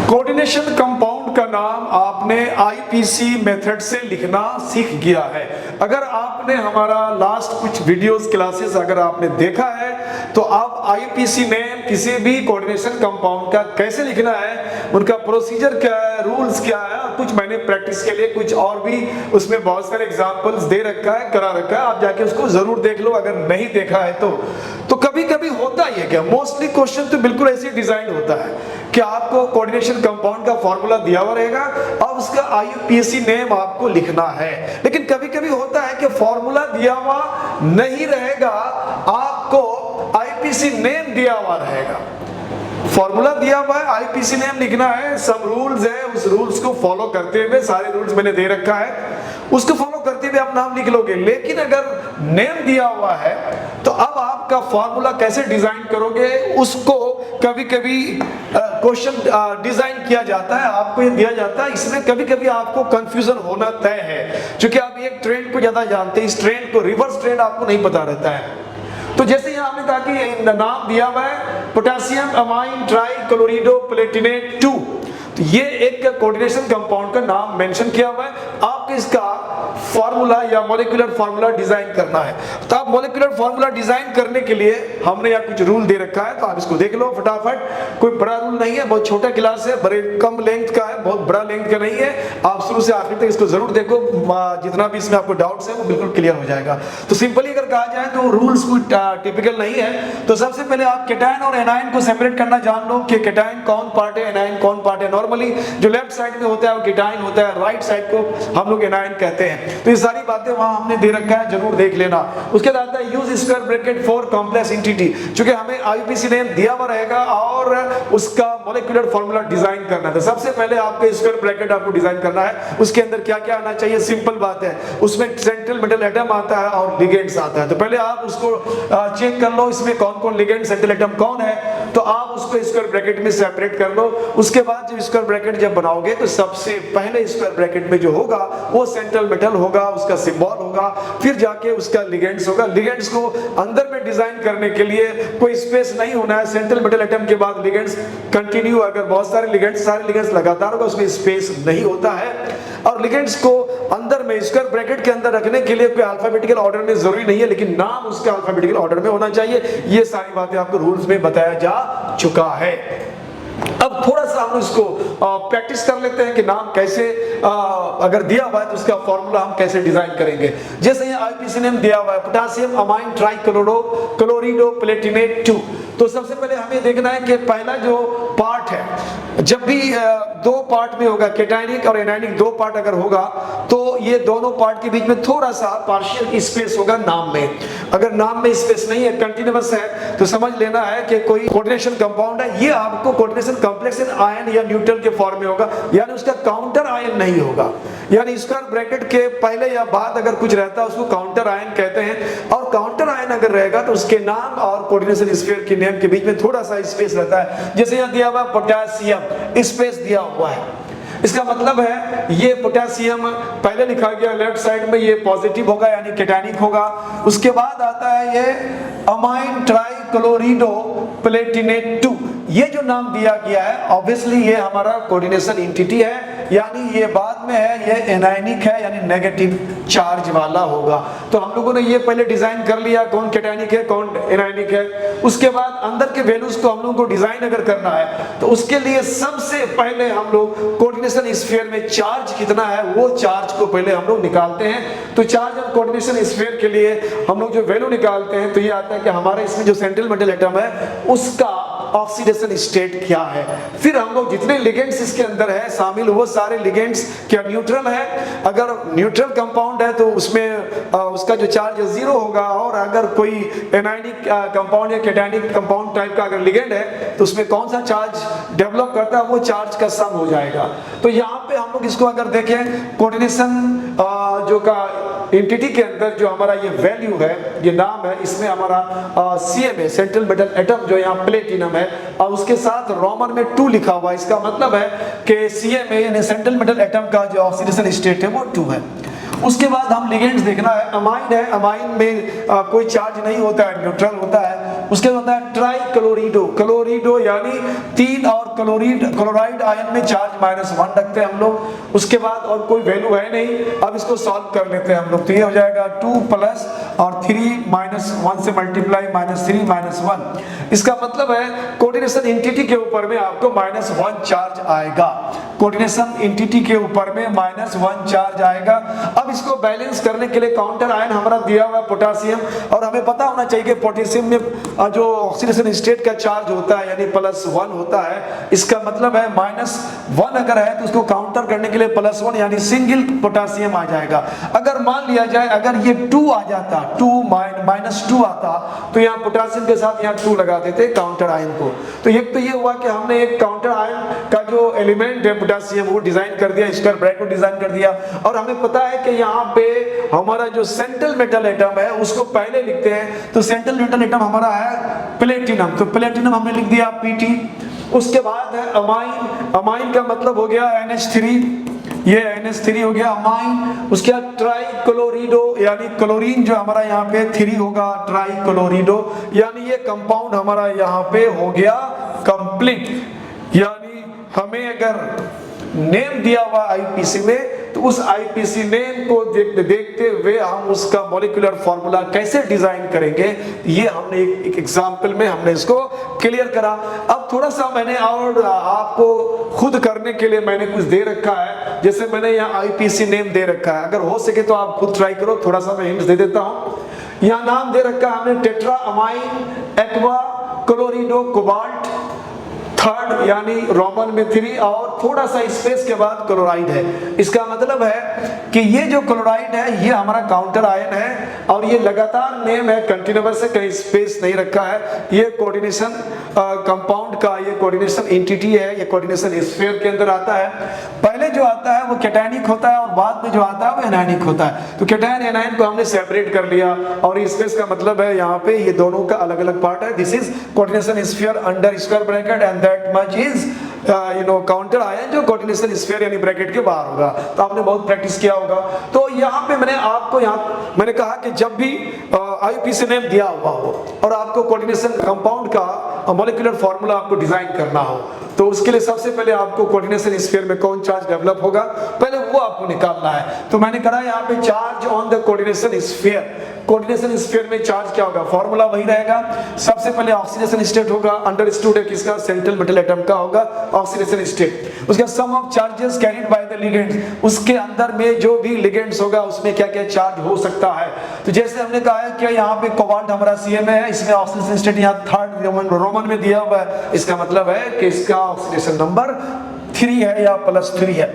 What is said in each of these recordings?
Coordination compound का नाम आपने आईपीसी मेथड से लिखना सीख गया है। अगर आपने हमारा लास्ट कुछ वीडियोस क्लासेस अगर आपने देखा है तो आप आईपीसी नेम किसी भी कोऑर्डिनेशन कंपाउंड का कैसे लिखना है, उनका प्रोसीजर क्या है, रूल्स क्या है, कुछ मैंने प्रैक्टिस के लिए कुछ और भी उसमें बहुत सारे एग्जांपल्स दे रखा है, करा रखा है, आप जाके उसको जरूर देख लो अगर नहीं देखा है तो कभी कभी होता ही है क्या, मोस्टली क्वेश्चन तो बिल्कुल ऐसे डिजाइन होता है कि आपको कोऑर्डिनेशन कंपाउंड का फॉर्मूला दिया हुआ रहेगा और उसका आईपीसी नेम आपको लिखना है। लेकिन कभी कभी होता है कि फॉर्मूला दिया हुआ नहीं रहेगा, आपको आईपीसी नेम दिया हुआ रहेगा। फॉर्मूला दिया हुआ है, आईपीसी नेम लिखना है, सब रूल्स है, उस रूल्स को फॉलो करते हुए, सारे रूल्स मैंने दे रखा है, उसको फॉलो करते हुए आप नाम लिख लोगे। लेकिन अगर नेम दिया हुआ है तो अब आपका फॉर्मूला कैसे डिजाइन करोगे, उसको कभी कभी क्वेश्चन डिजाइन किया जाता है, आपको ये दिया जाता है, इसमें कभी कभी आपको कंफ्यूजन होना तय है, क्योंकि आप एक ट्रेंड को ज्यादा जानते हैं, इस ट्रेंड को रिवर्स ट्रेंड आपको नहीं पता रहता है। तो जैसे यहाँ हमने कहा कि नाम दिया हुआ है पोटेशियम अमाइन ट्राइक्लोरिडो प्लेटिनेट 2, तो ये एक कोऑर्डिनेशन कंपाउंड का नाम मेंशन किया हुआ है। आपको इसका फार्मूला या मॉलिक्यूलर फार्मूला डिजाइन करना है। तो आप मॉलिक्यूलर फार्मूला डिजाइन करने के लिए हमने यहाँ कुछ रूल दे रखा है, तो आप इसको देख लो फटाफट। कोई बड़ा रूल नहीं है, बहुत छोटा क्लास है, बड़े कम लेंथ का है, बहुत बड़ा लेंथ का नहीं है। आप शुरू से आखिर तक इसको जरूर देखो, जितना भी इसमें आपको डाउट्स है वो बिल्कुल क्लियर हो जाएगा। तो सिंपली अगर कहा जाए तो रूल्स कोई टिपिकल नहीं है। तो सबसे पहले आप केटायन और एनायन को सेपरेट करना जान लो कि केटायन कौन पार्ट है, एनायन कौन पार्ट है। नॉर्मली जो लेफ्ट साइड में होता है वो केटायन होता है, राइट साइड को हम लोग एनायन कहते हैं। तो ये सारी बातें वहां हमने दे रखा है, जरूर देख लेना। उसके बाद आता है use square bracket for complex entity, क्योंकि हमें आईपीसी नेम दिया हुआ रहेगा और उसका मॉलिक्यूलर फार्मूला डिजाइन करना है। तो सबसे पहले आपको स्क्वायर ब्रैकेट आपको डिजाइन करना है, उसके अंदर क्या क्या आना चाहिए, सिंपल बात है, उसमें सेंट्रल मेटल एटम आता है और लिगेंड्स आता है। तो पहले आप उसको चेक कर लो इसमें कौन कौन लिगेंड सेंट्रल एटम कौन है, तो आप उसको स्क्वायर ब्रैकेट में सेपरेट कर लो। उसके बाद जब स्क्वायर ब्रैकेट जब बनाओगे तो सबसे पहले स्क्वायर ब्रैकेट में जो होगा वो सेंट्रल मेटल होगा, उसका सिंबल होगा, फिर जाके उसका लिगेंड्स होगा। लिगेंड्स को अंदर में डिजाइन करने के लिए कोई स्पेस नहीं होना है, सेंट्रल मेटल एटम के बाद लिगेंड्स कंटिन्यू, अगर बहुत सारे लिगेंड्स लगातार होगा उसमें स्पेस नहीं होता है। और लिगेंड्स को अंदर में स्क्वायर ब्रैकेट के अंदर रखने के लिए कोई अल्फाबेटिकल ऑर्डर में जरूरी नहीं है, लेकिन नाम उसका अल्फाबेटिकल ऑर्डर में होना चाहिए। ये सारी बातें आपको रूल्स में बताया जा चुका है। अब थोड़ा सा हम इसको प्रैक्टिस कर लेते हैं कि नाम कैसे अगर दिया हुआ है तो उसका फॉर्मूला हम कैसे डिजाइन करेंगे। जैसे ये आईपीसी नेम दिया हुआ है पोटेशियम अमाइन ट्राइक्लोरिडो प्लेटिनेट 2, तो सबसे पहले हमें देखना है कि पहला जो पार्ट है, जब भी दो पार्ट में होगा, केटायनिक और एनायनिक दो पार्ट अगर होगा तो ये दोनों पार्ट के बीच में थोड़ा सा पार्शियल स्पेस होगा नाम में। अगर नाम में स्पेस नहीं है, कंटिन्यूअस है, तो समझ लेना है कि कोई कोऑर्डिनेशन कंपाउंड है। ये आपको कोऑर्डिनेशन कॉम्प्लेक्स इन आयन या न्यूट्रल के फॉर्म में होगा, यानी उसका काउंटर आयन नहीं होगा। यानी स्क्वायर ब्रैकेट के पहले या बाद अगर कुछ रहता है उसको काउंटर आयन कहते हैं, और काउंटर आयन अगर रहेगा तो उसके नाम और कोऑर्डिनेशन स्फीयर के नेम के बीच में थोड़ा सा स्पेस रहता है। जैसे यहाँ दिया हुआ पोटेशियम, स्पेस दिया हुआ है, इसका मतलब है ये पोटेशियम पहले लिखा गया लेफ्ट साइड में, ये पॉजिटिव होगा यानी केटायनिक होगा। उसके बाद आता है ये अमाइन ट्राइक्लोरिडो प्लेटिनेट 2, ये जो नाम दिया गया है ऑब्वियसली ये हमारा कोऑर्डिनेशन एंटिटी है, यानी ये बाद में है, ये एनायनिक है यानी नेगेटिव चार्ज वाला होगा। तो हम लोगों ने ये पहले डिजाइन कर लिया कौन केटायनिक है कौन एनायनिक है। उसके बाद अंदर के वैल्यूज को हम लोगों को डिजाइन अगर करना है तो उसके लिए सबसे पहले हम लोग कोऑर्डिनेशन स्फीयर में चार्ज कितना है वो चार्ज को पहले हम लोग निकालते हैं। तो चार्ज और कोऑर्डिनेशन स्फीयर के लिए हम लोग जो वैल्यू निकालते हैं तो ये आता है कि हमारे इसमें जो सेंट्रल मेटल एटम है उसका ऑक्सीडेशन स्टेट क्या है। फिर हम लोग जितने लिगेंड्स इसके अंदर है शामिल, वो सारे लिगेंड्स क्या न्यूट्रल है, अगर न्यूट्रल कंपाउंड है तो उसमें उसका जो चार्ज जीरो होगा, और अगर कोई एनायनिक कंपाउंड या केटायनिक कंपाउंड टाइप का अगर लिगेंड है तो उसमें कौन सा चार्ज डेवलप करता है वो चार्ज का सम हो जाएगा। तो यहाँ पे हम लोग इसको अगर देखें कोऑर्डिनेशन जो का एंटिटी के अंदर जो हमारा ये वैल्यू है, ये नाम है, इसमें हमारा CMA सेंट्रल मेटल एटम जो यहाँ प्लेटिनम है और उसके साथ रोमन में 2 लिखा हुआ है। इसका मतलब है कि CMA यानी सेंट्रल मेटल एटम का जो ऑक्सीडेशन स्टेट है वो 2 है। उसके बाद हम लिगेंड्स देखना है। अमाइन है, अमाइन में कोई चार्ज नहीं होता है, न्यूट्रल होता है। उसके बाद होता है ट्राई क्लोरिडो, क्लोरिडो यानी 3 और क्लोराइड आयन में चार्ज -1 रखते हैं हम लोग। उसके बाद और कोई वैल्यू है नहीं, अब इसको सॉल्व कर लेते हैं हम लोग। तो ये हो जाएगा 2 प्लस और 3 -1 से मल्टीप्लाई -3 -1। इसका मतलब है कोऑर्डिनेशन एंटिटी के ऊपर में आपको -1 चार्ज आएगा। कोऑर्डिनेशन एंटिटी के ऊपर में -1 चार्ज आएगा। अब इसको बैलेंस करने के लिए काउंटर आयन हमारा दिया हुआ है पोटेशियम, और हमें पता होना चाहिए कि पोटेशियम में जो ऑक्सीडेशन स्टेट का चार्ज होता है यानी +1 होता है। इसका मतलब है -1 अगर है तो उसको काउंटर करने के लिए +1 यानी सिंगल पोटेशियम आ जाएगा। अगर मान लिया जाए अगर ये 2 आ जाता, -2 आता, तो यहाँ पोटेशियम के साथ यहाँ 2 लगा देते काउंटर आयन को। तो एक तो ये हुआ कि हमने एक काउंटर आयन का जो एलिमेंट है पोटेशियम वो डिजाइन कर दिया, स्क्वायर ब्रैकेट डिजाइन कर दिया। और हमें पता है कि यहाँ पे हमारा जो सेंट्रल मेटल एटम है उसको पहले लिखते हैं। तो सेंट्रल मेटल एटम हमारा है प्लेटिनम, तो प्लेटिनम हमने लिख दिया Pt। उसके बाद है अमाइन, अमाइन का मतलब हो गया NH3, ये NH3 हो गया अमाइन। उसके बाद ट्राई क्लोरिडो यानी क्लोरीन जो हमारा यहाँ पे 3 होगा, ट्राई क्लोरिडो यानी ये कंपाउंड हमारा यहाँ पे हो गया कंप्लीट। यानी हमें अगर नेम दिया हुआ आईपीसी में तो उस आईपीसी नेम को देखते हुए हम उसका मॉलिक्यूलर फार्मूला कैसे डिजाइन करेंगे, ये हमने एक एग्जांपल में हमने इसको क्लियर करा। अब थोड़ा सा मैंने और आपको खुद करने के लिए मैंने कुछ दे रखा है, जैसे मैंने यहाँ आईपीसी नेम दे रखा है। अगर हो सके तो आप खुद ट्राई करो, थोड़ा सा मैं हिंट्स दे देता हूँ। यहाँ नाम दे रखा है हमने tetra amine aqua chlorido cobalt, third यानी रोमन में 3 और थोड़ा सा स्पेस के बाद क्लोराइड है। इसका मतलब है कि ये जो क्लोराइड है ये हमारा काउंटर आयन है और ये लगातार नेम है, कंटिन्यूअस है, कहीं स्पेस नहीं रखा है। ये कोऑर्डिनेशन कंपाउंड का ये कोऑर्डिनेशन एंटिटी है, ये कोऑर्डिनेशन स्फीयर के अंदर आता है। पहले जो आता है वो कैटायनिक होता है और बाद में जो आता है वो एनायनिक होता है। तो कैटायन एनायन को हमने सेपरेट कर लिया और स्पेस का मतलब है यहाँ पे ये दोनों का अलग अलग पार्ट है। This is coordination sphere under square bracket and that much is counter ion जो कोऑर्डिनेशन स्फीयर यानी ब्रैकेट के बाहर होगा। तो आपने बहुत प्रैक्टिस किया होगा। तो यहाँ पे मैंने आपको मैंने कहा कि जब भी आईपीसी नेम दिया हुआ हो और आपको कोऑर्डिनेशन कंपाउंड का मॉलिक्यूलर फार्मूला आपको डिजाइन करना हो तो उसके लिए सबसे पहले आपको कोऑर्डिनेशन स्फीयर में कौन चार्ज डेवलप होगा पहले वो आपको निकालना है। तो मैंने कहा यहाँ पे charge on the coordination sphere, coordination sphere में चार्ज क्या होगा, फार्मूला वही रहेगा। सबसे पहले ऑक्सीडेशन स्टेट होगा, अंडरस्टूड है किसका, सेंट्रल मेटल एटम का होगा ऑक्सीडेशन स्टेट। उसका sum of charges carried by the ligands, उसके अंदर में जो भी लिगेंड्स होगा उसमें क्या क्या चार्ज हो सकता है। तो जैसे हमने कहा है कि यहाँ पे कोबाल्ट हमारा CM है, इसमें ऑक्सीडेशन स्टेट यहाँ थर्ड रोमन में दिया हुआ है। इसका मतलब है कि इसका ऑक्सीडेशन नंबर 3 है या +3 है।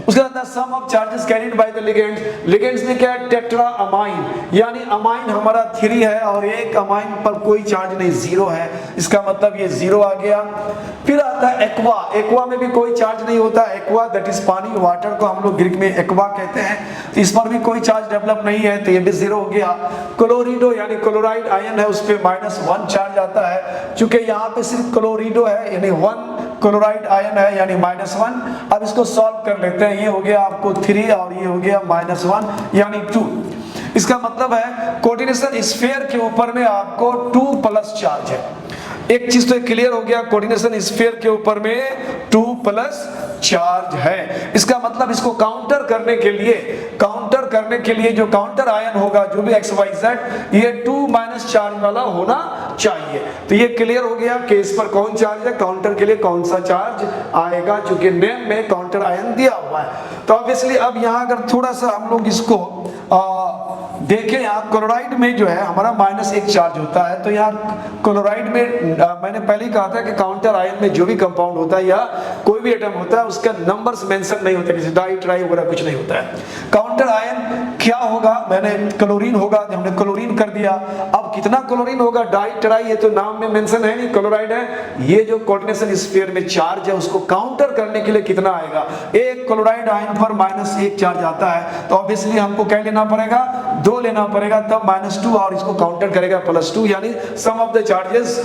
उसके बाद sum of charges carried by the ligands, ligands में क्या है, टेट्रा अमाइन यानी अमाइन हमारा 3 है और एक अमाइन पर कोई चार्ज नहीं, 0 है। इसका मतलब ये 0 आ गया। फिर आता है एक्वा, एक्वा में भी कोई चार्ज नहीं होता। एक्वा दैट इज पानी, वाटर को हम लोग ग्रीक में एक्वा कहते हैं। तो इस पर भी कोई चार्ज डेवलप नहीं है तो ये भी 0 हो गया। क्लोरिडो यानी क्लोराइड आयन है, उस पर -1 चार्ज आता है। चूंकि यहाँ पे सिर्फ क्लोरिडो है यानी 1 क्लोराइड आयन है यानी -1। अब इसको सॉल्व कर लेते हैं। ये हो गया आपको 3 और ये हो गया -1 यानी 2। इसका मतलब है कोऑर्डिनेशन स्फीयर के ऊपर में आपको 2+ चार्ज है। एक चीज तो क्लियर हो गया, कोऑर्डिनेशन स्फीयर के ऊपर में 2+ चार्ज है। इसका मतलब इसको काउंटर करने के लिए जो काउंटर आयन होगा जो भी XYZ ये 2- चार्ज वाला होना चाहिए। तो ये क्लियर हो गया कि इस पर कौन चार्ज है, काउंटर के लिए कौन सा चार्ज आएगा, चूंकि नेम में काउंटर आयन दिया हुआ है। तो ऑब्वियसली अब यहाँ अगर थोड़ा सा हम लोग इसको देखें, यहाँ क्लोराइड में जो है हमारा -1 चार्ज होता है। तो यहाँ क्लोराइड में मैंने पहले ही कहा था कि काउंटर आयन में जो भी कंपाउंड होता है या कोई भी एटम होता है उसका नंबर्स मेंशन नहीं होते, जैसे डाई ट्राई वगैरह कुछ नहीं होता है। काउंटर आयन क्या होगा, मैंने क्लोरीन होगा, हमने क्लोरीन कर दिया। अब कितना क्लोरीन होगा, डाई ट्राई, ये तो नाम में मेंशन है नहीं, क्लोराइड है। ये जो कोऑर्डिनेशन स्फीयर में चार्ज है उसको काउंटर करने के लिए कितना आएगा, एक क्लोराइड आयन पर -1 चार्ज आता है। तो ऑब्वियसली हमको क्या लेना पड़ेगा, 2 लेना पड़ेगा, तब -2 और इसको काउंटर करेगा +2 यानी sum of the charges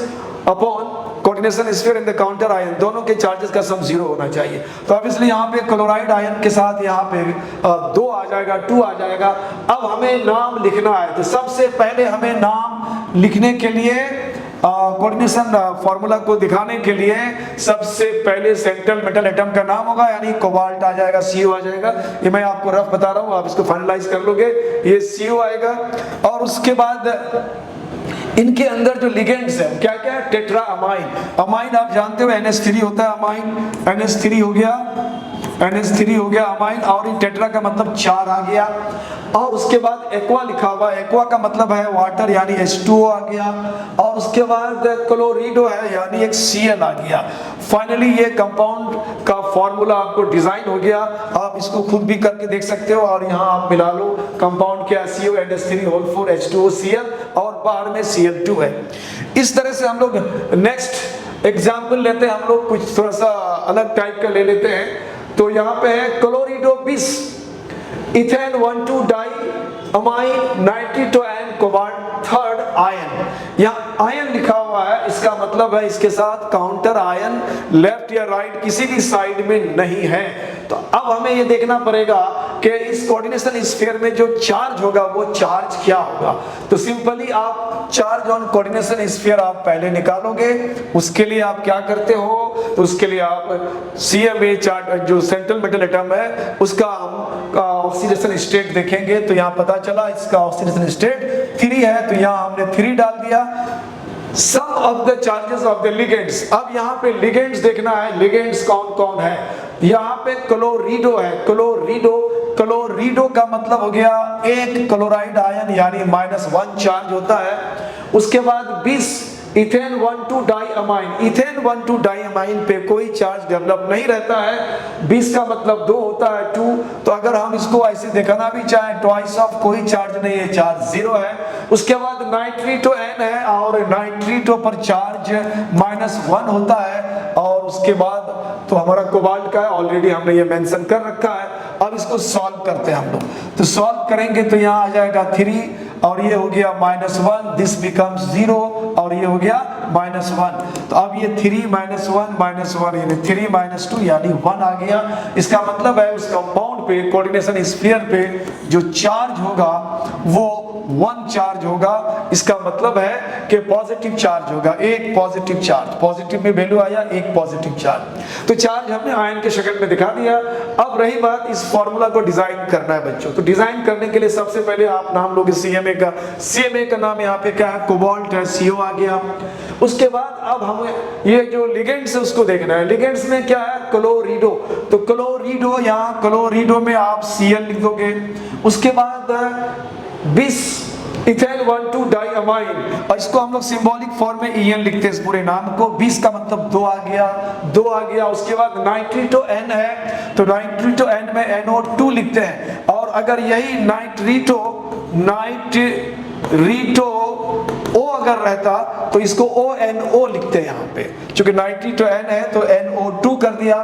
upon coordination sphere in the counter ion, दोनों के चार्जेस का सम 0 होना चाहिए। तो ऑब्वियसली यहाँ पे क्लोराइड आयन के साथ यहाँ पे 2 आ जाएगा, 2 आ जाएगा। अब हमें नाम लिखना है, तो सबसे पहले हमें नाम लिखने के लिए कोऑर्डिनेशन फार्मूला को दिखाने के लिए सबसे पहले सेंट्रल मेटल एटम का नाम होगा, यानी कोबाल्ट आ जाएगा, CO आ जाएगा। ये मैं आपको रफ बता रहा हूँ, आप इसको फाइनलाइज कर लोगे, ये CO आएगा। और उसके बाद इनके अंदर जो लिगेंड्स है क्या क्या है, टेट्रा अमाइन। अमाइन आप जानते हो NH3 होता है, अमाइन NH3 हो गया, NH3 हो गया अमाइन, और इन टेट्रा का मतलब 4 आ गया। और उसके बाद एक्वा लिखा हुआ, एक्वा का मतलब है वाटर, यानी H2O आ गया। और उसके बाद क्लोरिडो है, यानी एक Cl आ गया। फाइनली ये कंपाउंड का फॉर्मूला आपको डिजाइन हो गया, आप इसको खुद भी करके देख सकते हो। और यहाँ आप मिला लो कंपाउंड क्या, CO NH3 whole 4 H2O Cl, और बाहर में Cl2 है। इस तरह से हम लोग नेक्स्ट एग्जाम्पल लेते हैं, हम लोग कुछ थोड़ा सा अलग टाइप का ले लेते हैं। तो यहाँ पे है chlorido 20, ethane 1,2 die amine, nitrito N cobalt 3rd ion. यहाँ आयन लिखा हुआ है, इसका मतलब है इसके साथ काउंटर आयन लेफ्ट या राइट किसी भी साइड में नहीं है। तो अब हमें ये देखना पड़ेगा कि इस कोऑर्डिनेशन स्फीयर में जो चार्ज होगा वो चार्ज क्या होगा। तो सिंपली आप चार्ज ऑन कोऑर्डिनेशन स्फीयर आप पहले निकालोगे। उसके लिए आप क्या करते हो, तो उसके लिए आप CMA चार्ट जो सेंट्रल मेटल एटम है उसका ऑक्सीडेशन स्टेट देखेंगे। तो यहाँ पता चला इसका ऑक्सीडेशन स्टेट 3 है, तो यहाँ हमने 3 डाल दिया। Sum of the charges of the ligands, अब यहाँ पे लिगेंड्स देखना है, लिगेंड्स कौन कौन है। यहाँ पे क्लोरिडो है, क्लोरिडो का मतलब हो गया एक क्लोराइड आयन, यानी -1 चार्ज होता है। उसके बाद 20 ethane 1,2 die amine, ethane 1,2 die amine पे कोई चार्ज डेवलप नहीं रहता है। 20 का मतलब 2 होता है, 2। तो अगर हम इसको ऐसे दिखाना भी चाहें, ट्वाइस ऑफ कोई चार्ज नहीं है, चार्ज 0 है। उसके बाद नाइट्रिटो N है, और नाइट्रिटो पर चार्ज -1 होता है। और उसके बाद तो हमारा कोबाल्ट का है, ऑलरेडी हमने ये मेंशन कर रखा है। अब इसको सॉल्व करते हैं हम लोग, तो सॉल्व करेंगे तो यहाँ आ जाएगा 3, और ये हो गया -1, दिस बिकम्स 0, और ये हो गया -1। तो अब ये 3 -1 यानी 3 -2 यानी 1 आ गया। इसका मतलब है उस कंपाउंड पे कोऑर्डिनेशन स्फीयर पे जो चार्ज होगा वो 1 चार्ज होगा। इसका मतलब है कि पॉजिटिव चार्ज होगा, एक पॉजिटिव चार्ज, पॉजिटिव में वैल्यू आया, एक पॉजिटिव चार्ज। तो चार्ज हमने आयन के शक्ल में दिखा दिया। अब रही बात इस फॉर्मूला को डिजाइन करना है बच्चों। तो डिजाइन करने के लिए सबसे पहले आप नाम लोगे CMA का नाम यहाँ पे क्या है, कोबाल्ट है, CO आ गया। उसके बाद अब हमें ये जो लिगेंड्स है उसको देखना है। लिगेंड्स में क्या है, क्लोरिडो। तो क्लोरिडो, यहाँ क्लोरिडो में आप Cl लिख दोगे। उसके बाद 20 इथेन 1,2 डाई अमाइन, और इसको हम लोग सिंबॉलिक फॉर्म में EN लिखते हैं इस पूरे नाम को। 20 का मतलब 2 आ गया। उसके बाद नाइट्रिटो N है, तो नाइट्रिटो N में NO2 लिखते हैं। और अगर यही नाइट्रिटो O अगर रहता तो इसको ONO लिखते हैं यहाँ पे, क्योंकि नाइट्रिटो N है तो NO2 कर दिया।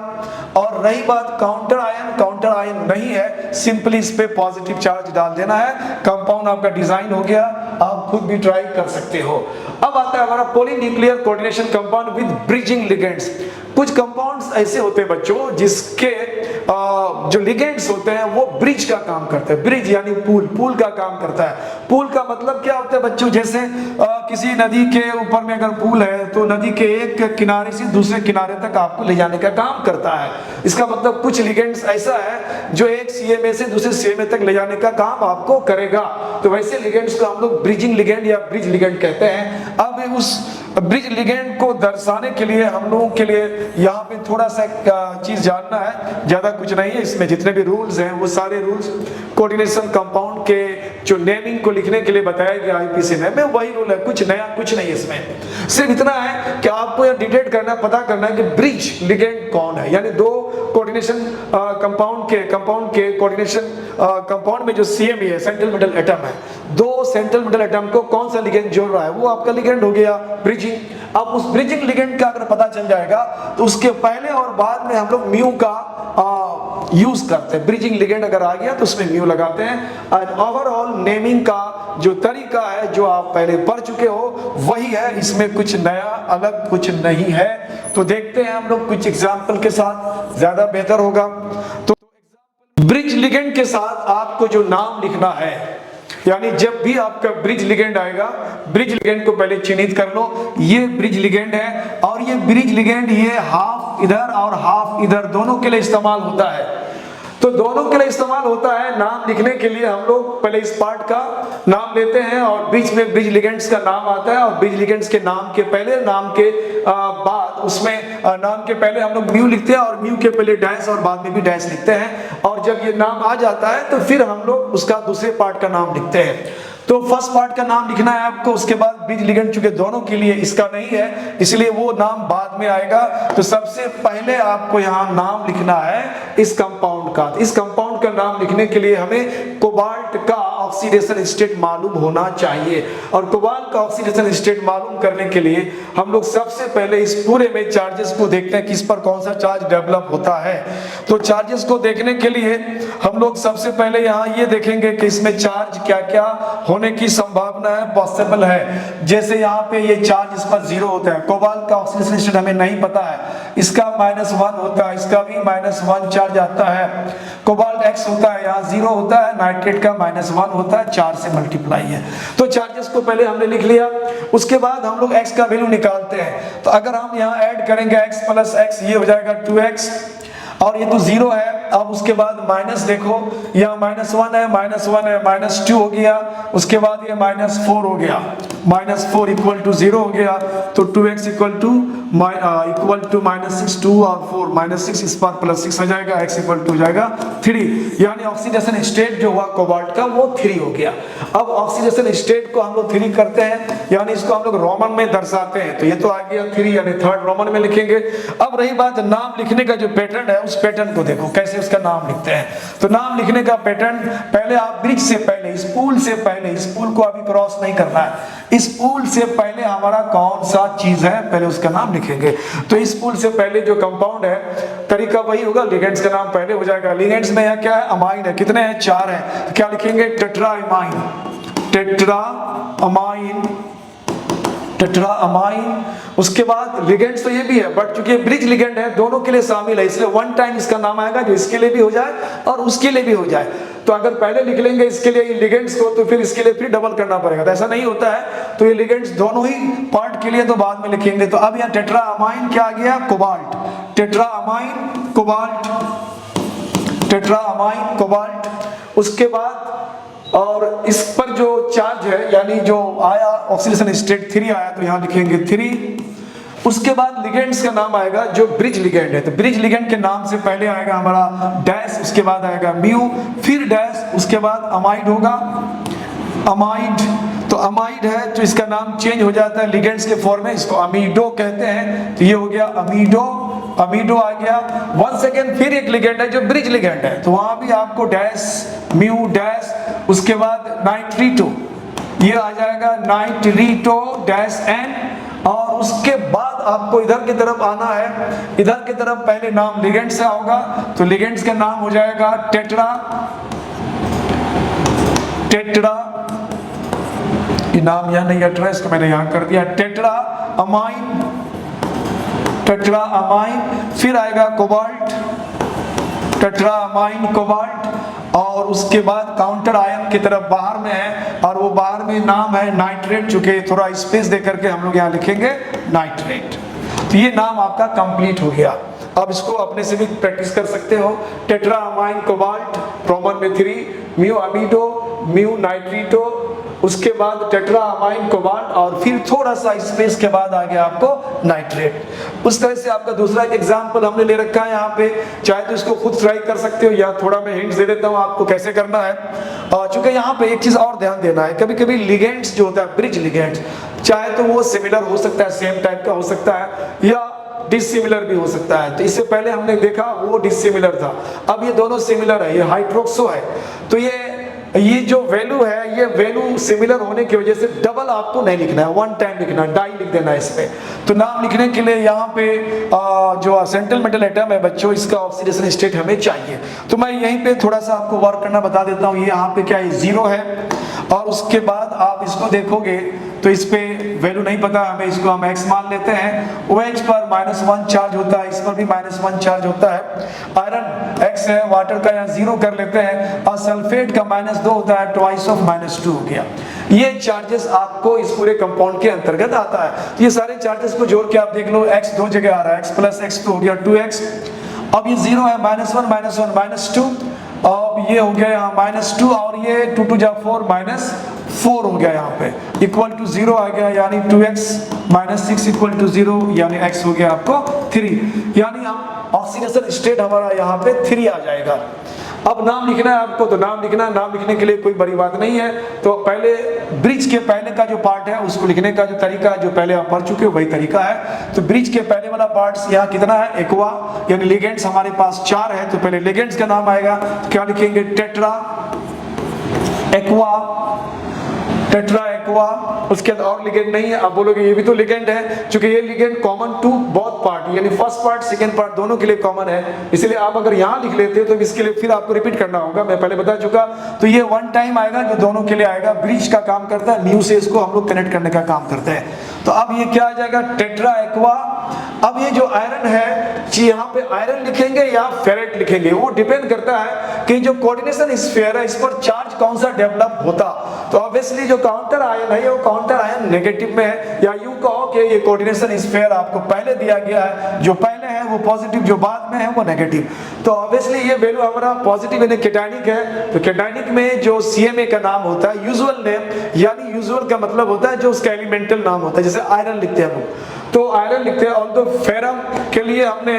और रही बात काउंटर आयन नहीं है, सिंपली इस पे पॉजिटिव चार्ज डाल देना है। कंपाउंड आपका डिजाइन हो गया, आप खुद भी ट्राई कर सकते हो। अब आता है हमारा polynuclear coordination compound with bridging ligands. कुछ कंपाउंड्स ऐसे होते हैं बच्चों जिसके जो लिगेंड्स होते हैं वो ब्रिज का काम करते हैं। ब्रिज यानी पुल का काम करता है। पुल का मतलब क्या होता है बच्चों, जैसे किसी नदी के ऊपर में अगर पुल है तो नदी के एक किनारे से दूसरे किनारे तक आपको ले जाने का काम करता है। इसका मतलब कुछ लिगेंड्स ऐसा है जो एक CMA से दूसरे CMA तक ले जाने का काम आपको करेगा। तो वैसे लिगेंड्स को हम लोग ब्रिजिंग लिगेंड या ब्रिज लिगेंड कहते हैं। अब उस ब्रिज लिगेंड को दर्शाने के लिए हम लोगों के लिए यहाँ पे थोड़ा सा चीज जानना है, ज्यादा कुछ नहीं है। इसमें जितने भी रूल्स हैं वो सारे रूल्स कोऑर्डिनेशन कंपाउंड के जो नेमिंग को लिखने के लिए बताया गया IPC में वही रूल है, कुछ नया कुछ नहीं। इसमें सिर्फ इतना है कि आपको यह डिटेक्ट करना, पता करना है कि ब्रिज लिगेंड कौन है। यानी दो कोऑर्डिनेशन कंपाउंड के कोऑर्डिनेशन कंपाउंड में जो CMA है, सेंट्रल मेटल एटम है, दो सेंट्रल मेटल एटम को कौन सा लिगेंड जोड़ रहा है, वो आपका लिगेंड हो गया ब्रिजिंग। अब उस ब्रिजिंग लिगेंड का अगर पता चल जाएगा तो उसके पहले और बाद में हम लोग म्यू का यूज करते हैं। ब्रिजिंग लिगेंड अगर आ गया तो उसमें म्यू लगाते हैं। और ओवरऑल नेमिंग का जो तरीका है जो आप पहले पढ़ चुके हो वही है, इसमें कुछ नया अलग कुछ नहीं है। तो देखते हैं हम लोग कुछ एग्जाम्पल के साथ, ज्यादा बेहतर होगा। तो ब्रिज लिगेंड के साथ आपको जो नाम लिखना है, यानी जब भी आपका ब्रिज लिगेंड आएगा, ब्रिज लिगेंड को पहले चिन्हित कर लो। ये ब्रिज लिगेंड है और ये ब्रिज लिगेंड ये हाफ इधर और हाफ इधर दोनों के लिए इस्तेमाल होता है। तो दोनों के लिए इस्तेमाल होता है। नाम लिखने के लिए हम लोग पहले इस पार्ट का नाम लेते हैं और बीच में ब्रिज लिगेंड्स का नाम आता है, और ब्रिज लिगेंड्स के नाम के पहले, नाम के बाद उसमें नाम के पहले हम लोग म्यू लिखते हैं और म्यू के पहले डैश और बाद में भी डैश लिखते हैं। और जब ये नाम आ जाता है तो फिर हम लोग उसका दूसरे पार्ट का नाम लिखते हैं। तो फर्स्ट पार्ट का नाम लिखना है आपको, उसके बाद ब्रिज लिगेंड चूंकि दोनों के लिए इसका नहीं है इसलिए वो नाम बाद में आएगा। तो सबसे पहले आपको यहाँ नाम लिखना है इस कंपाउंड का। इस कंपाउंड का नाम लिखने के लिए हमें कोबाल्ट का ऑक्सीडेशन स्टेट मालूम होना चाहिए, और कोबाल्ट का ऑक्सीडेशन स्टेट मालूम करने के लिए हम लोग सबसे पहले इस पूरे में चार्जेस को देखते हैं, किस पर कौन सा चार्ज डेवलप होता है। तो चार्जेस को देखने के लिए हम लोग सबसे पहले यहाँ ये देखेंगे कि इसमें चार्ज क्या क्या होने की संभावना है, पॉसिबल है। जैसे यहाँ पे ये चार्ज इस पर 0 होता है, कोबाल्ट का ऑक्सीडेशन स्टेट हमें नहीं पता है, इसका -1 होता है, इसका भी -1 चार्ज आता है। कोबाल्ट X होता है, यहाँ 0 होता है, नाइट्रेट का -1 होता है, 4 से मल्टीप्लाई है। तो चार्जेस को पहले हमने लिख लिया, उसके बाद हम लोग X का वैल्यू निकालते हैं। तो अगर हम यहाँ ऐड करेंगे X + X, ये हो जाएगा 2X, और ये तो 0 है। अब उसके बाद माइनस देखो, यहाँ -1 है, -1 है, -2 हो गया, उसके बाद ये -4 हो गया, -4 = 0 हो गया। तो 2x = -6, 2 और 4, -6 इस पर +6 आ जाएगा, x = हो जाएगा 3। यानी ऑक्सीडेशन स्टेट जो हुआ कोबाल्ट का वो 3 हो गया। अब ऑक्सीडेशन स्टेट को हम लोग 3 करते हैं, यानी इसको हम लोग रोमन में दर्शाते हैं। तो ये तो आ गया 3, यानी 3rd रोमन में लिखेंगे। अब रही बात नाम लिखने का जो पैटर्न है, उस पैटर्न को देखो कैसे उसका नाम लिखते हैं। तो नाम लिखने का पैटर्न, पहले आप ब्रिज से पहले, स्पूल से पहले, स्पूल को अभी क्रॉस नहीं करना है, स्पूल से पहले हमारा कौन सा चीज है पहले उसका नाम लिखेंगे। तो स्पूल से पहले जो कंपाउंड है, तरीका वही होगा, लिगेंड्स का नाम पहले हो जाएगा। लिगेंड्स में यहाँ क्या है, अमाइन है, कितने हैं, 4 है। तो क्या लिखेंगे, टेट्राअमाइन, टेट्राअमाइन, टेट्राअमाइन। उसके बाद लिगेंड्स तो ये भी है, बट चूंकि ब्रिज लिगेंड है दोनों के लिए शामिल है, इसलिए 1 टाइम इसका नाम आएगा जो इसके लिए भी हो जाए और उसके लिए भी हो जाए। तो अगर पहले लिख लेंगे इसके लिए लिगेंड्स को, तो फिर इसके लिए फिर डबल करना पड़ेगा, तो ऐसा नहीं होता है। तो ये लिगेंड्स दोनों ही पार्ट के लिए तो बाद में लिखेंगे। तो अब यहाँ टेट्राअमाइन क्या आ गया, कोबाल्ट, टेट्राअमाइन कोबाल्ट, टेट्राअमाइन कोबाल्ट। उसके बाद और इस पर जो चार्ज है, यानी जो आया ऑक्सीडेशन स्टेट 3 आया, तो यहाँ लिखेंगे 3। उसके बाद लिगेंड्स का नाम आएगा जो ब्रिज लिगेंड है। तो ब्रिज लिगेंड के नाम से पहले आएगा हमारा डैश, उसके बाद आएगा म्यू, फिर डैश, उसके बाद अमाइड होगा, अमाइड। तो अमाइड है तो इसका नाम चेंज हो जाता है लिगेंड्स के फॉर्म में, इसको अमीडो कहते हैं। तो ये हो गया अमीडो, अमीडो आ गया। वंस अगेन फिर एक लिगेंड है जो ब्रिज लिगेंड है, तो वहां भी आपको डैश, म्यू डैश, उसके बाद नाइट्रीटो, ये आ जाएगा नाइट्रीटो डैश एन। और उसके बाद आपको इधर की तरफ आना है, इधर की तरफ पहले नाम लिगेंड से होगा, तो लिगेंड्स का नाम हो जाएगा टेट्रा, टेट्रा, ये नाम यहाँ नहीं हट रहा है, इसको मैंने यहाँ कर दिया, टेट्रा अमाइन, टेट्रा अमाइन। फिर आएगा कोबाल्ट, टेट्रा अमाइन कोबाल्ट। और उसके बाद काउंटर आयन की तरफ बाहर में है, और वो बाहर में नाम है नाइट्रेट, चूंकि थोड़ा स्पेस दे करके हम लोग यहाँ लिखेंगे नाइट्रेट। तो ये नाम आपका कंप्लीट हो गया। अब इसको अपने से भी प्रैक्टिस कर सकते हो। टेट्रा अमाइन कोबाल्ट, रोमन में 3, म्यू अमीडो, म्यू नाइट्रीटो, उसके बाद टेट्रा अमाइन कोबाल्ट, और फिर थोड़ा सा स्पेस के बाद आ गया आपको नाइट्रेट। उस तरह से आपका दूसरा एक एग्जांपल हमने ले रखा है यहाँ पे, चाहे तो इसको खुद ट्राई कर सकते हो या थोड़ा मैं हिंट्स दे देता हूँ आपको कैसे करना है। चूंकि यहाँ पे एक चीज और ध्यान देना है, कभी कभी लिगेंड्स जो होता है, ब्रिज लिगेंड्स, चाहे तो वो सिमिलर हो सकता है, सेम टाइप का हो सकता है, या डिसिमिलर भी हो सकता है। तो इससे पहले हमने देखा वो डिसिमिलर था, अब ये दोनों सिमिलर है, ये हाइड्रोक्सो है। तो ये ये जो वैल्यू है, ये वैल्यू सिमिलर होने की वजह से डबल आपको नहीं लिखना है, वन टाइम लिखना है, डाई लिख देना है इसमें। तो नाम लिखने के लिए यहाँ पे जो सेंट्रल मेटल एटम है बच्चों, इसका ऑक्सीडेशन स्टेट हमें चाहिए। तो मैं यहीं पे थोड़ा सा आपको वर्क करना बता देता हूँ। ये यहाँ पे क्या है, 0 है, और उसके बाद आप इसको देखोगे तो इस पे वैल्यू नहीं पता हमें, इसको हम x मान लेते हैं। OH पर -1 चार्ज होता है, इस पर भी -1 चार्ज होता है। आयरन x है, वाटर का यहाँ 0 कर लेते हैं, और सल्फेट का -2 होता है, ट्वाइस ऑफ -2 हो गया। ये चार्जेस आपको इस पूरे कंपाउंड के अंतर्गत आता है। ये सारे चार्जेस को जोड़ के आप देख लो, x 2 जगह आ रहा है, x + x तो हो गया 2x। अब ये 0 है, -1 -2, अब ये हो गया यहाँ -2, और ये 2 2 जा 4 -4 हो गया यहाँ पे, इक्वल टू 0 आ गया, यानी 2x - 6 इक्वल टू 0, यानी x हो गया आपको 3, यानी ऑक्सीडेशन स्टेट हमारा यहाँ पे 3 आ जाएगा। अब नाम लिखना है आपको, तो नाम लिखना है, नाम लिखने के लिए कोई बड़ी बात नहीं है। तो पहले ब्रिज के पहले का जो पार्ट है उसको लिखने का जो तरीका है, जो पहले आप पढ़ चुके हो वही तरीका है। तो ब्रिज के पहले वाला पार्ट यहाँ कितना है, एक्वा, यानी लिगेंड्स हमारे पास 4 है। तो पहले लिगेंड्स का नाम आएगा, तो क्या लिखेंगे, टेट्रा एक्वा, टेट्रा एक्वा। उसके बाद और लिगेंड नहीं है, आप बोलोगे ये भी तो लिगेंड है, क्योंकि ये ligand common to both part, यानी फर्स्ट पार्ट सेकंड पार्ट दोनों के लिए कॉमन है। इसलिए आप अगर यहाँ लिख लेते हो तो इसके लिए फिर आपको रिपीट करना होगा, मैं पहले बता चुका। तो ये वन टाइम आएगा जो दोनों के लिए आएगा, ब्रिज का काम करता है, न्यू से इसको हम लोग कनेक्ट करने का काम करते हैं। तो अब ये क्या आ जाएगा, टेट्रा एक्वा। अब ये जो आयरन है, यहाँ पे आयरन लिखेंगे या फेरेट लिखेंगे, वो डिपेंड करता है कि जो कोऑर्डिनेशन स्फीयर है इस पर चार्ज कौन सा डेवलप होता। तो ऑब्वियसली जो काउंटर आयन है वो काउंटर आयन नेगेटिव में है, या यूं कहो कि ये कोऑर्डिनेशन स्फीयर आपको पहले दिया गया है, जो पहले है वो पॉजिटिव, जो बाद में है वो नेगेटिव। तो ऑब्वियसली ये वैल्यू हमारा पॉजिटिव यानी केटायनिक है। तो केटायनिक में जो CMA का नाम होता है यूजुअल नेम, यानी यूजुअल का मतलब होता है जो उसका एलिमेंटल नाम होता है, जैसे आयरन लिखते हैं हम, तो आयरन लिखते हैं। ऑल्दो फेरम के लिए हमने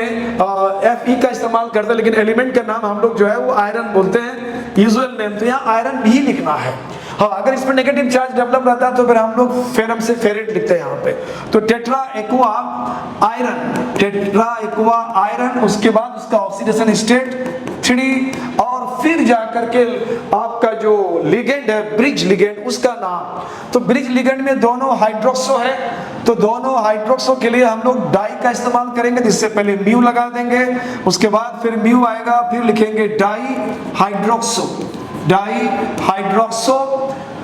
Fe का इस्तेमाल करते हैं, लेकिन एलिमेंट का नाम हम लोग जो है वो आयरन बोलते हैं, यूजुअल नेम। तो यहाँ आयरन भी लिखना है। हाँ, अगर इस पर नेगेटिव चार्ज डेवलप रहता है तो फिर हम लोग फेरम से फेरेट लिखते हैं यहाँ पे। तो tetra aqua iron, tetra aqua iron, उसके बाद उसका ऑक्सीडेशन स्टेट 3, और फिर जाकर के आपका जो लिगेंड है ब्रिज लिगेंड, उसका नाम। तो ब्रिज लिगेंड में दोनों हाइड्रोक्सो है, तो दोनों हाइड्रोक्सो के लिए हम लोग डाई का इस्तेमाल करेंगे, जिससे पहले म्यू लगा देंगे, उसके बाद फिर म्यू आएगा, फिर लिखेंगे डाई हाइड्रोक्सो, डाई हाइड्रोक्सो,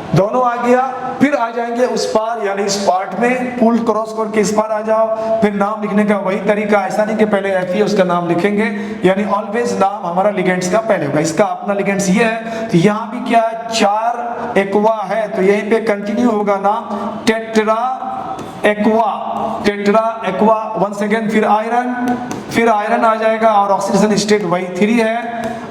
दोनों आ गया। फिर आ जाएंगे उस पार, यानी इस पार्ट में पुल क्रॉस करके इस पार आ जाओ। फिर नाम लिखने का वही तरीका, ऐसा नहीं कि पहले Fe उसका नाम लिखेंगे, यानी ऑलवेज नाम हमारा लिगेंड्स का पहले होगा। इसका अपना लिगेंड्स ये है। तो यहाँ भी क्या है, 4 एक्वा है, तो यहीं पे कंटिन्यू होगा नाम, tetra aqua, tetra aqua. Once again फिर आयरन आ जाएगा, और ऑक्सीडेशन स्टेट वही 3 है।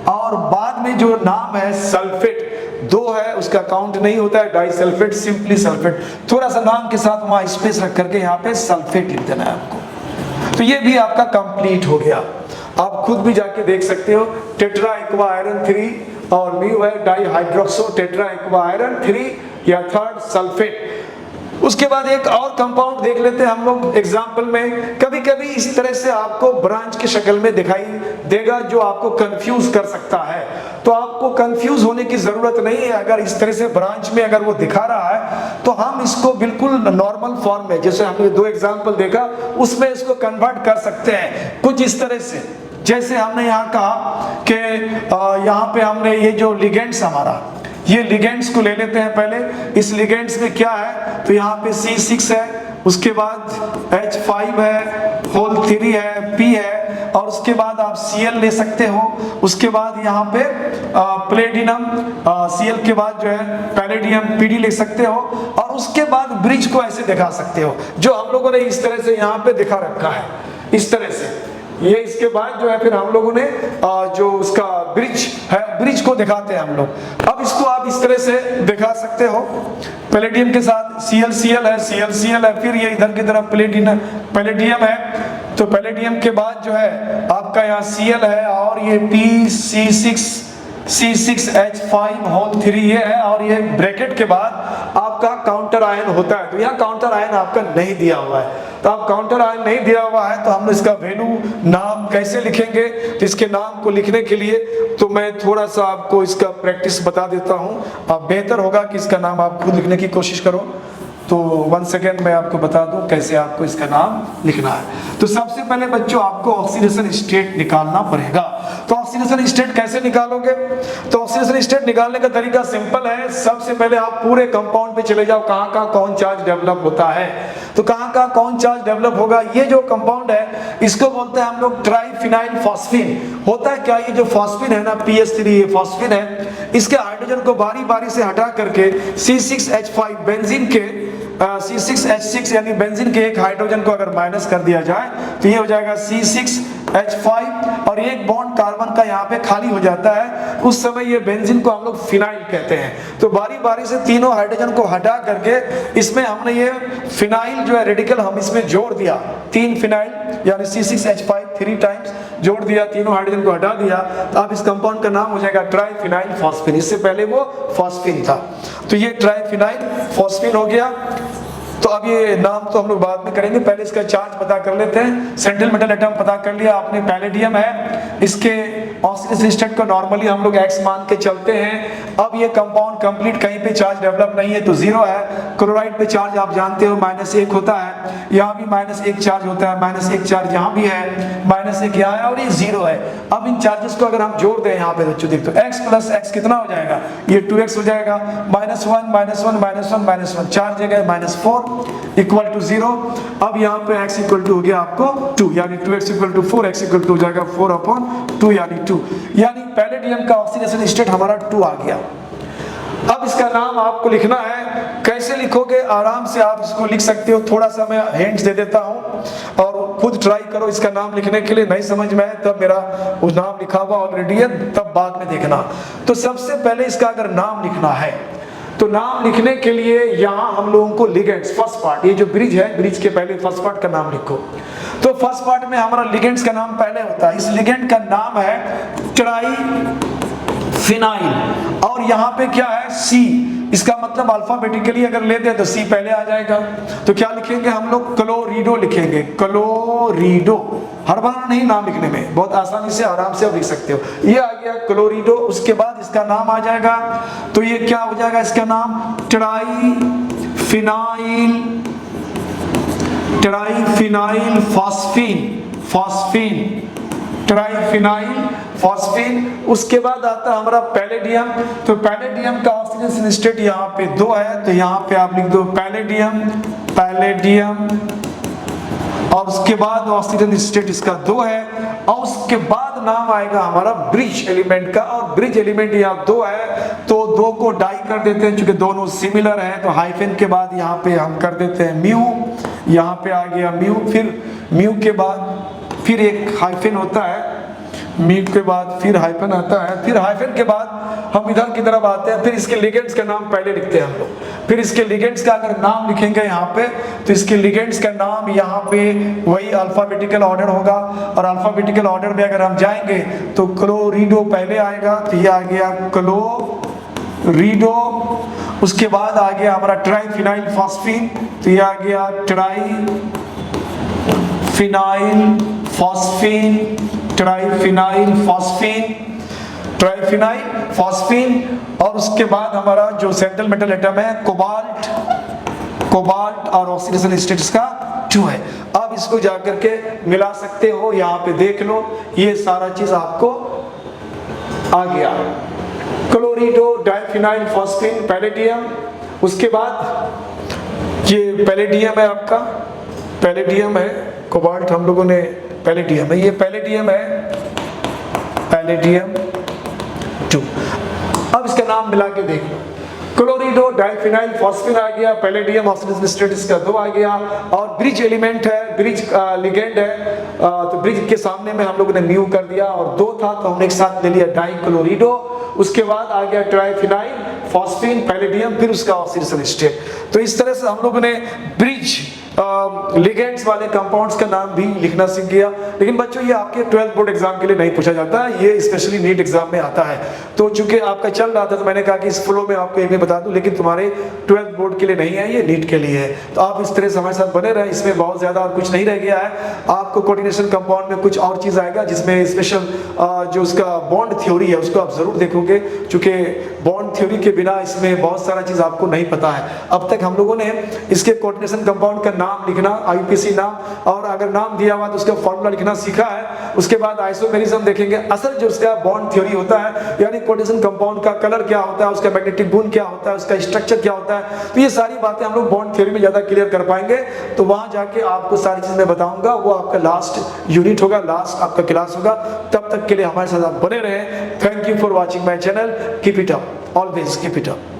और बाद में जो नाम है सल्फेट, 2 है, उसका काउंट नहीं होता है, डाई सल्फेट, सिंपली सल्फेट, थोड़ा सा नाम के साथ वहां स्पेस रख करके यहाँ पे सल्फेट लिख देना है आपको। तो ये भी आपका कंप्लीट हो गया, आप खुद भी जाके देख सकते हो। टेट्रा एक्वा आयरन 3, और म्यू है dihydroxo tetra aqua iron 3 या 3rd सल्फेट। उसके बाद एक और कंपाउंड देख लेते हैं हम लोग एग्जाम्पल में। कभी कभी इस तरह से आपको ब्रांच की शक्ल में दिखाई देगा जो आपको कंफ्यूज कर सकता है, तो आपको कंफ्यूज होने की जरूरत नहीं है। अगर इस तरह से ब्रांच में अगर वो दिखा रहा है तो हम इसको बिल्कुल नॉर्मल फॉर्म में, जैसे हमने 2 एग्जाम्पल देखा, उसमें इसको कन्वर्ट कर सकते हैं कुछ इस तरह से। जैसे हमने यहाँ कहा कि यहाँ पे हमने ये जो लिगेंड्स हमारा, ये लिगेंड्स को ले लेते हैं पहले। इस लिगेंड्स में क्या है, तो यहाँ पे C6 है, उसके बाद H5 है, होल 3 है, P है, और उसके बाद आप Cl ले सकते हो। उसके बाद यहाँ पे प्लेटिनम, Cl के बाद जो है पैलेडियम Pd ले सकते हो। और उसके बाद ब्रिज को ऐसे दिखा सकते हो, जो हम लोगों ने इस तरह से यहाँ पे दिखा रखा है, इस तरह से। ये इसके बाद जो है फिर हम लोगों ने जो उसका ब्रिज है, ब्रिज को दिखाते हैं हम लोग। अब इसको आप इस तरह से दिखा सकते हो, पैलेडियम के साथ Cl है, Cl है, फिर ये इधर की तरफ पैलेडियम है। तो पैलेडियम के बाद जो है आपका यहाँ Cl है, और ये C6H5 होल 3 ये है, और ये ब्रैकेट के बाद आपका काउंटर आयन होता है। तो यहाँ काउंटर आयन आपका नहीं दिया हुआ है, तो आप काउंटर आयन नहीं दिया हुआ है तो हम इसका वैल्यू नाम कैसे लिखेंगे, तो इसके नाम को लिखने के लिए तो मैं थोड़ा सा आपको इसका प्रैक्टिस बता देता हूं। अब बेहतर होगा कि इसका नाम आप खुद लिखने की कोशिश करो। तो 1 सेकेंड मैं आपको बता दूं कैसे आपको इसका नाम लिखना है। तो सबसे पहले बच्चों आपको ऑक्सीडेशन स्टेट निकालना पड़ेगा। तो ऑक्सीडेशन स्टेट कैसे निकालोगे? तो ऑक्सीडेशन स्टेट निकालने का तरीका सिंपल है। सबसे पहले आप पूरे कंपाउंड पे चले जाओ, कहां कहां कौन चार्ज डेवलप होता है। तो कहां कहां कौन चार्ज डेवलप होगा, ये जो कंपाउंड है इसको बोलते हैं हम लोग ट्राइफिनाइल फॉस्फीन। होता है क्या, ये जो फॉस्फीन है ना PH3 ये फॉस्फीन है, इसके हाइड्रोजन को बारी बारी से हटा करके C6H5 बेंजीन के C6H6 यानी बेंजीन के एक हाइड्रोजन को अगर माइनस कर दिया जाए तो ये हो जाएगा C6H5 और एक बॉन्ड कार्बन का यहाँ पे खाली हो जाता है। उस समय ये बेंजीन को हम लोग फिनाइल कहते हैं। तो बारी बारी से तीनों हाइड्रोजन को हटा करके इसमें हमने ये फिनाइल जो है रेडिकल हम इसमें जोड़ दिया, 3 फिनाइल यानी C6H5 3 टाइम्स जोड़ दिया, तीनों हाइड्रोजन को हटा दिया। तो अब इस कंपाउंड का नाम हो जाएगा ट्राइफिनाइल फॉस्फीन। इससे पहले वो फॉस्फीन था, तो ये ट्राइफिनाइल फॉस्फीन हो गया। तो अब ये नाम तो हम लोग बाद में करेंगे, पहले इसका चार्ज पता कर लेते हैं। सेंट्रल मेटल एटम पता कर लिया आपने, पैलेडियम है। इसके ऑक्सीडेशन स्टेट को नॉर्मली हम लोग X मान के चलते हैं। अब ये कंपाउंड कंप्लीट कहीं पे चार्ज डेवलप नहीं है तो 0 है। क्लोराइड पे चार्ज आप जानते हो -1 होता है, यहाँ भी -1 चार्ज होता है, -1 चार्ज यहाँ भी है, -1 यहाँ है और ये 0 है। अब इन चार्जेस को अगर हम जोड़ दें यहाँ पे बच्चों देखो x + x कितना हो जाएगा, ये 2x हो जाएगा, -1 -1 -1 -1 4 जगह -4 = 0। अब यहाँ पे x = हो गया आपको 2 यानी 2x = 4, x = हो जाएगा 4/2 यानी 2, यानी पैलेडियम का ऑक्सीडेशन स्टेट हमारा 2 आ गया। अब इसका नाम आपको लिखना है। कैसे लिखोगे, आराम से आप इसको लिख सकते हो। थोड़ा सा मैं हिंट्स दे देता हूं और खुद ट्राई करो इसका नाम लिखने के लिए। नहीं समझ में आए तब मेरा वो नाम लिखा हुआ ऑलरेडी है, तब बाद में देखना। तो सबसे पहले इसका अगर नाम लिखना है तो नाम लिखने के लिए यहाँ हम लोगों को लिगेंड्स, फर्स्ट पार्ट, ये जो ब्रिज है, ब्रिज के पहले फर्स्ट पार्ट का नाम लिखो। तो फर्स्ट पार्ट में हमारा लिगेंड्स का नाम पहले होता है। इस लिगेंड का नाम है ट्राइफिनाइल और यहाँ पे क्या है C। इसका मतलब अल्फाबेटिकली अगर लेते हैं तो C पहले आ जाएगा। तो क्या लिखेंगे हम लोग, क्लोरिडो लिखेंगे, क्लोरिडो। हर बार नहीं नाम लिखने में, बहुत आसानी से आराम से आप लिख सकते हो। ये आ गया क्लोरिडो। उसके बाद इसका नाम आ जाएगा, तो ये क्या हो जाएगा, इसका नाम ट्राइफिनाइल फॉस्फीन, ट्राइफिनाइल फॉस्फीन। उसके बाद आता है हमारा पैलेडियम। तो पैलेडियम का ऑक्सीडेशन स्टेट यहाँ पे 2 है, तो यहाँ पे आप लिख दो पैलेडियम और उसके बाद ऑक्सीडेशन स्टेट इसका 2 है। और उसके बाद नाम आएगा हमारा ब्रिज एलिमेंट का, और ब्रिज एलिमेंट यहाँ 2 है तो 2 को डाई कर देते हैं, क्योंकि दोनों सिमिलर है। तो हाइफन के बाद यहाँ पे हम कर देते हैं म्यू, यहाँ पे आ गया म्यू, फिर म्यू के बाद फिर एक हाइफन होता है, म्यू के बाद फिर हाइफन आता है, फिर हाइफन के बाद हम इधर की तरफ आते हैं। फिर इसके लिगेंड्स का नाम पहले लिखते हैं हम लोग, फिर इसके लिगेंड्स का अगर नाम लिखेंगे यहाँ पे तो इसके लिगेंड्स का नाम यहाँ पे वही अल्फाबेटिकल ऑर्डर होगा। और अल्फाबेटिकल ऑर्डर में अगर हम जाएंगे तो क्लोरिडो पहले आएगा, तो ये आ गया क्लोरिडो। उसके बाद आ गया हमारा ट्राइफिनाइल फॉस्फीन, तो ये आ गया ट्राइफिनाइल फॉस्फीन। और उसके बाद हमारा जो सेंट्रल मेटल एटम है कोबाल्ट और ऑक्सीडेशन स्टेट इसका 2 है। अब इसको जाकर के मिला सकते हो, यहाँ पे देख लो, ये सारा चीज आपको आ गया। क्लोरिडो, डाइफिनाइल फॉस्फीन, पैलेडियम। उसके बाद ये पैलेडियम है आपका, पैलेडियम है, कोबाल्ट हम लोगों ने पैलेडियम है, ये पैलेडियम है, पैलेडियम 2। अब इसका नाम मिला के देख लो, क्लोरिडो, डाइफिनाइल फॉस्फीन आ गया, पैलेडियम ऑक्सीडेशन स्टेट इसका 2 आ गया। और ब्रिज एलिमेंट है, ब्रिज लिगेंड है, तो ब्रिज के सामने में हम लोगों ने म्यू कर दिया और 2 था तो हमने एक साथ ले लिया डाइक्लोरिडो। उसके बाद आ गया ट्राइफिनाइल फॉस्फीन, पैलेडियम, फिर उसका ऑक्सीडेशन स्टेट। तो इस तरह से हम लोगों ने ब्रिज लिगेंड्स वाले कंपाउंड्स का नाम भी लिखना सीख गया। लेकिन बच्चों ये आपके 12th बोर्ड एग्जाम के लिए नहीं पूछा जाता, ये स्पेशली नीट एग्जाम में आता है। तो चूंकि आपका चल रहा था तो मैंने कहा कि इस फ्लो में आपको एक भी बता दूं, लेकिन तुम्हारे 12th बोर्ड के लिए नहीं है, ये नीट के लिए है। तो आप इस तरह से हमारे साथ बने रहे, इसमें बहुत ज्यादा और कुछ नहीं रह गया है। आपको कोऑर्डिनेशन कंपाउंड में कुछ और चीज आएगा जिसमें स्पेशल जो उसका बॉन्ड थ्योरी है उसको आप जरूर देखोगे, चूंकि बॉन्ड थ्योरी के बिना इसमें बहुत सारा चीज आपको नहीं पता है। अब तक हम लोगों ने इसके कोऑर्डिनेशन कंपाउंड का नाम लिखना, आईपीसी नाम, और अगर नाम दिया हुआ तो उसका फॉर्मूला लिखना सीखा है। उसके बाद आइसोमेरिज्म देखेंगे, असल जो उसका बॉन्ड थ्योरी होता है, यानी कोऑर्डिनेशन कंपाउंड का कलर क्या होता है, उसका मैग्नेटिक गुण क्या होता है, उसका स्ट्रक्चर क्या होता है। तो ये सारी बातें हम लोग बॉन्ड थ्योरी में ज्यादा क्लियर कर पाएंगे। तो वहां जाके आपको सारी चीज मैं बताऊंगा, वो आपका लास्ट यूनिट होगा, लास्ट आपका क्लास होगा। तब तक के लिए हमारे साथ आप बने रहे। Thank you for watching my channel. Keep it up, always keep it up.